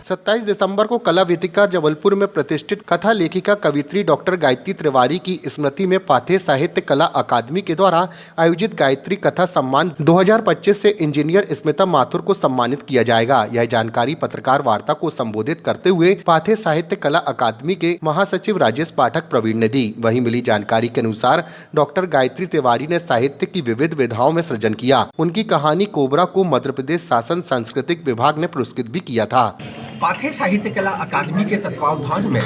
27 दिसंबर को कला वेदिका जबलपुर में प्रतिष्ठित कथा लेखिका कवित्री डॉक्टर गायत्री तिवारी की स्मृति में पाथेय साहित्य कला अकादमी के द्वारा आयोजित गायत्री कथा सम्मान 2025 से इंजीनियर स्मिता माथुर को सम्मानित किया जाएगा। यह जानकारी पत्रकार वार्ता को संबोधित करते हुए पाथेय साहित्य कला अकादमी के महासचिव राजेश पाठक प्रवीण ने दी। वहीं मिली जानकारी के अनुसार डॉक्टर गायत्री तिवारी ने साहित्य की विविध विधाओं में सृजन किया। उनकी कहानी कोबरा को मध्य प्रदेश शासन सांस्कृतिक विभाग ने पुरस्कृत भी किया था। पाथेय साहित्य कला अकादमी के तत्वावधान में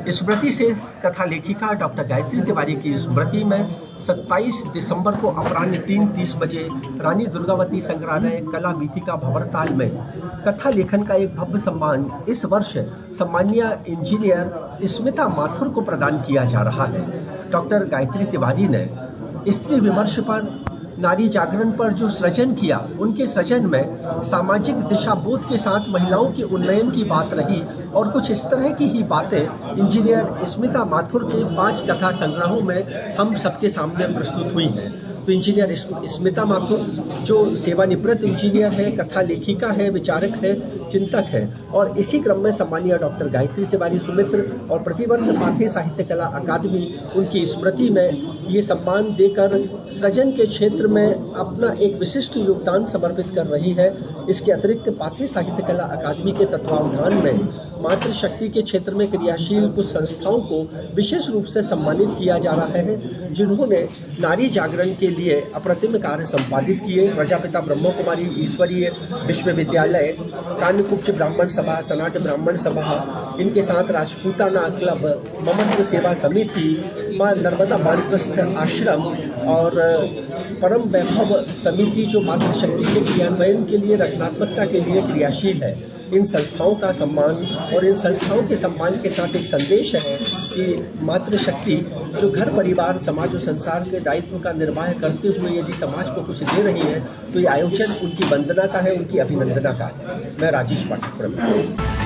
स्मृति से कथा लेखिका डॉक्टर गायत्री तिवारी की स्मृति में 27 दिसंबर को अपराह्न 3:30 बजे रानी दुर्गावती संग्रहालय कला वीथिका भंवरताल में कथा लेखन का एक भव्य सम्मान इस वर्ष सम्मानीय इंजीनियर स्मिता माथुर को प्रदान किया जा रहा है। डॉक्टर गायत्री तिवारी ने स्त्री विमर्श पर, नारी जागरण पर जो सृजन किया, उनके सृजन में सामाजिक दिशाबोध के साथ महिलाओं के उन्नयन की बात रही और कुछ इस तरह की ही बातें इंजीनियर स्मिता माथुर के 5 कथा संग्रहों में हम सबके सामने प्रस्तुत हुई हैं। तो इंजीनियर स्मिता माथुर जो सेवानिवृत्त इंजीनियर है, कथा लेखिका है, विचारक है, चिंतक है और इसी क्रम में सम्मानीय डॉक्टर गायत्री तिवारी सुमित्र और प्रतिवर्ष पाथेय साहित्य कला अकादमी उनकी स्मृति में ये सम्मान देकर सृजन के क्षेत्र में अपना एक विशिष्ट योगदान समर्पित कर रही है। इसके अतिरिक्त पाथेय साहित्य कला अकादमी के तत्वावधान में मातृशक्ति के क्षेत्र में क्रियाशील कुछ संस्थाओं को विशेष रूप से सम्मानित किया जा रहा है, जिन्होंने नारी जागरण के लिए अप्रतिम कार्य संपादित किए। प्रजापिता ब्रह्म कुमारी ईश्वरीय विश्वविद्यालय, कान्यकुब्ज ब्राह्मण सभा, सनाट ब्राह्मण सभा, इनके साथ राजपूताना क्लब, ममत्व सेवा समिति, माँ नर्मदा वानप्रस्थ आश्रम और परम वैभव समिति जो मातृशक्ति के क्रियान्वयन के लिए, रचनात्मकता के लिए क्रियाशील है। इन संस्थाओं का सम्मान और इन संस्थाओं के सम्मान के साथ एक संदेश है कि मातृशक्ति जो घर परिवार समाज और संसार के दायित्व का निर्वाह करते हुए यदि समाज को कुछ दे रही है तो ये आयोजन उनकी वंदना का है, उनकी अभिनंदना का है। मैं राजेश पाठक प्रवीण।